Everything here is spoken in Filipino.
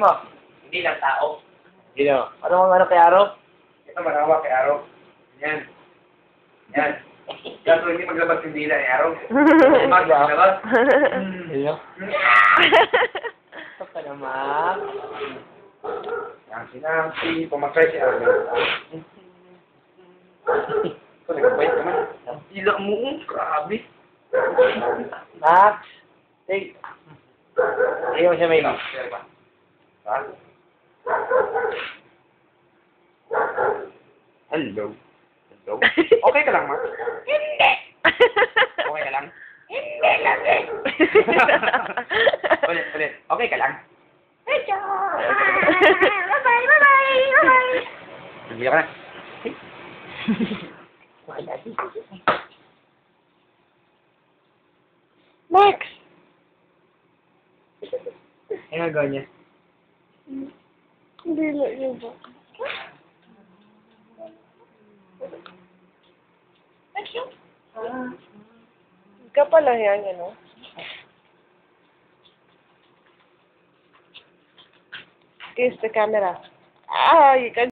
mo? Hindi lang tao. Sino? Ano kay Aro? Ito manawa kay Aro. Yan. Yan. Kaso hindi maglabas yung dila ni Aro. Maglabas. Sino? Ito ka naman. Yan si pumakay si Aro. Ito nagabait naman. Dila mo. Grabe. Max. Take. Ayaw siya may. Ha? Hello. Hello. Okay ka lang, Mark? Hindi. Okay ka lang? Hindi lang eh. Ulit. Okay ka lang? Medyo. Bye-bye, bye-bye, bye-bye. Hindi ka na. Max. Ano gagawin niya? Hindi lang yun ba? Thank you. Ka pala yan, ano? Kiss the camera. Ah, you can